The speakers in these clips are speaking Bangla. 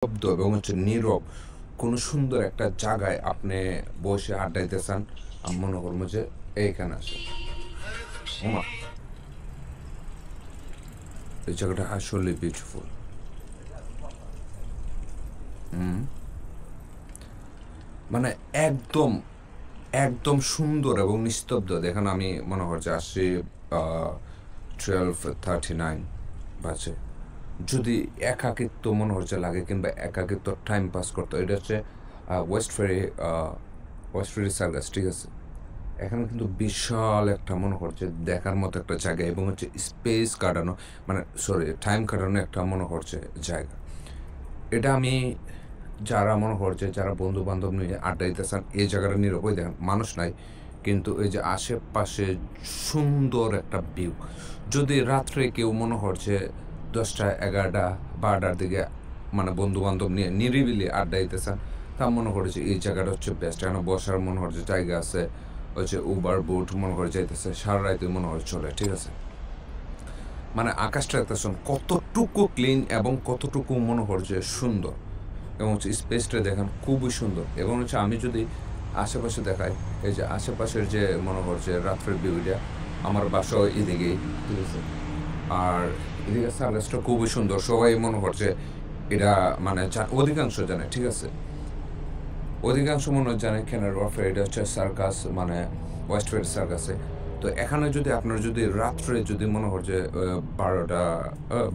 শব্দ এবং নীরব কোনো সুন্দর একটা জায়গায় আপনি বসে আড্ডাইতে চান, আমি মনে করবো যে এইখানে আসেন। ওমা, এই জায়গাটা আসলে বিউটিফুল। মানে একদম একদম সুন্দর এবং নিস্তব্ধ। দেখেন, আমি মনে করছি আসছি 12:39 বাজে। যদি একাকিত্ব মনে হচ্ছে লাগে কিংবা একাকিত্ব টাইম পাস করতো, এটা হচ্ছে ওয়েস্ট ফেরি সার্কাস, ঠিক আছে? এখানে কিন্তু বিশাল একটা মনে করছে দেখার মতো একটা জায়গা এবং স্পেস কাটানো, মানে সরি টাইম কাটানো একটা মনে করছে জায়গা। এটা আমি যারা মনে করছে যারা বন্ধু বান্ধব নিয়ে আড্ডা দিতে চান, এই জায়গাটা নিরাপদ। দেখেন মানুষ নাই, কিন্তু এই যে আশেপাশে সুন্দর একটা ভিউ। যদি রাত্রে কেউ মনে করছে 10টা 11টা 12টার দিকে মানে বন্ধু বান্ধব নিয়ে নিরিবিলি আড্ডা দিতে চান, তা মনে করেছে এই জায়গাটা হচ্ছে বেস্ট। এখানে বসার মনে করছে জায়গা আছে, উবার বোট মনে করে যাইতেছে, সারা রাইতে মনে হয় চলে, ঠিক আছে? মানে আকাশটা দেখতেছেন কতটুকু ক্লিন এবং কতটুকু মনে করছে সুন্দর, এবং স্পেসটা দেখেন খুবই সুন্দর। এবং আমি যদি আশেপাশে দেখাই, এই যে আশেপাশের যে মনে করছে রাত্রের ভিউটা, আমার বাসাও এদিকেই, ঠিক আছে? আর এদিকে সার্কাসটা খুবই সুন্দর, সবাই মনে করছে এটা মানে অধিকাংশ জানে, ঠিক আছে? অধিকাংশ মনে জানে ক্যানারি ওয়ারফেয়ার, এটা হচ্ছে সার্কাস, মানে ওয়েস্টফেরি সার্কাসে। তো এখানে যদি আপনার যদি রাত্রে যদি মনে হচ্ছে 12টা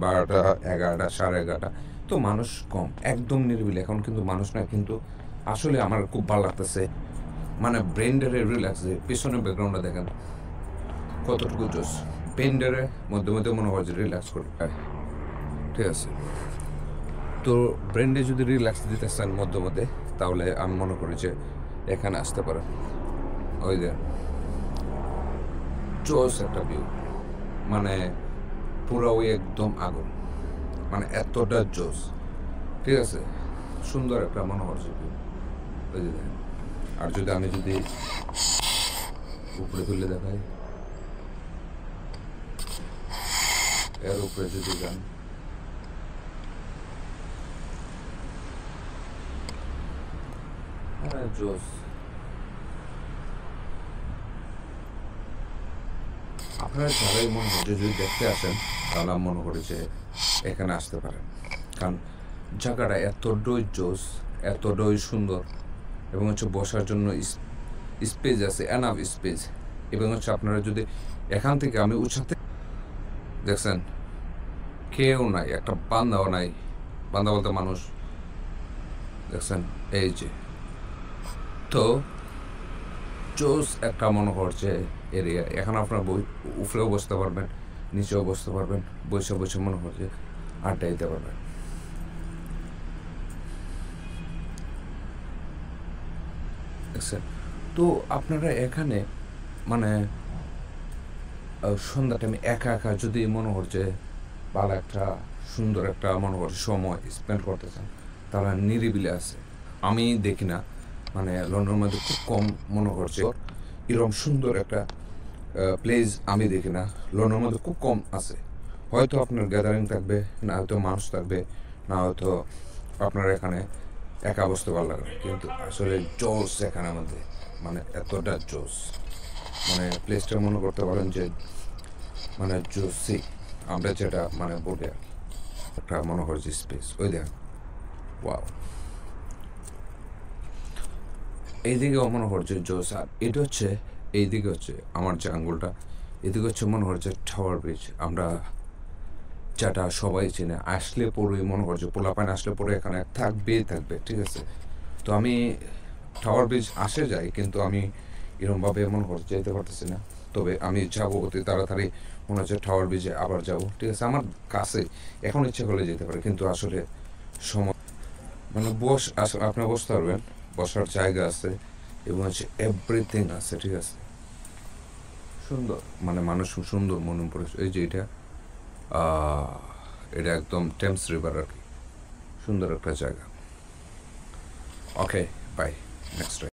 11টা 11:30, তো মানুষ কম, একদম নিরিবিলি। এখন কিন্তু মানুষ না, কিন্তু আসলে আমার খুব ভালো লাগতেছে। মানে ব্রেন্ডারে রিল্যাক্স, পিছনে ব্যাকগ্রাউন্ডে দেখেন কতটুকু জোস। ব্রেন্ডারে মধ্যে মধ্যে মনে হয় যে রিল্যাক্স করবে, ঠিক আছে? তো ব্রেন্ডে যদি রিল্যাক্স দিতে চান মধ্যে মধ্যে, তাহলে আমি মনে করি যে এখানে আসতে পারেন। ওই যে জোস একটা ভিউ, মানে পুরো ওই একদম আগুন, মানে এতটা জোস, ঠিক আছে? সুন্দর একটা মনে হচ্ছে ভিউ, ওই যে দেখেন। আর যদি আমি যদি উপরে তুলে দেখাই, এর উপরে যদি যান, জোস। আপনারা যারাই মনে হচ্ছে যদি দেখতে আসেন, তাহলে আমি মনে করি যে এখানে আসতে পারেন। কারণ জায়গাটা এতটাই জোস, এতটাই সুন্দর, এবং বসার জন্য স্পেস আছে, এনাফ স্পেস। এবং আপনারা যদি এখান থেকে আমি উঠাতে দেখছেন, কেউ নাই, একটা বান্দাও নাই। বান্দা বলতে মানুষ, দেখছেন? এই যে, তো জোস একটা মনে করছে এরিয়া। এখন আপনার উপরেও বসতে পারবেন, নিচেও বসতে পারবেন, বসে বসে মনে করছে আড্ডা দিতে পারবেন, দেখছেন? তো আপনারা এখানে মানে সন্ধ্যা টাইমে একা একা যদি মনে করছে ভালো একটা সুন্দর একটা মনে করছে সময় স্পেন্ড করতে চান, তাহলে নিরিবিলি আছে। আমি দেখি না, মানে লন্ডনের মধ্যে খুব কম মনে করছে এরকম সুন্দর একটা প্লেস আমি দেখি না। লন্ডনের মধ্যে খুব কম আছে। হয়তো আপনার গ্যাদারিং থাকবে, না হয়তো মানুষ থাকবে, না হয়তো আপনার এখানে একা বসতে ভালো লাগবে, কিন্তু আসলে জোস এখানে মধ্যে, মানে এতটা জোস। মানে প্লেসটা মনে করতে পারেন যে মানে জোসি, আমরা যেটা মানে বলি আর কি, একটা মনে করছি স্পেস। ওই দেখেন, ওয়াও, এইদিকেও মনে করছে জোস। আর এটা হচ্ছে এইদিকে হচ্ছে আমার যে আঙ্গুলটা, এদিকে হচ্ছে মনে করছে টাওয়ার ব্রিজ। আমরা যেটা সবাই চিনে, আসলে পরে মনে করছে পোলাপান আসলে পরে এখানে থাকবেই থাকবে, ঠিক আছে? তো আমি টাওয়ার ব্রিজ আসে যাই, কিন্তু আমি এরকমভাবে মনে করছে যেতে পারতেছি না। তবে আমি যাবো অতি তাড়াতাড়ি, মনে হচ্ছে টাওয়ার ব্রিজে আবার যাব, ঠিক আছে? আমার কাছে এখন ইচ্ছে করলে যেতে পারে, কিন্তু আসলে সময় মানে আপনার বসতে পারবেন, বসার জায়গা আছে, এবং এভরিথিং আছে, ঠিক আছে? সুন্দর, মানে মানুষ সুন্দর মনে পড়ে। এই যে এটা একদম টেমস রিভার আর কি, সুন্দর একটা জায়গা। ওকে, বাই, নেক্সট টাইম।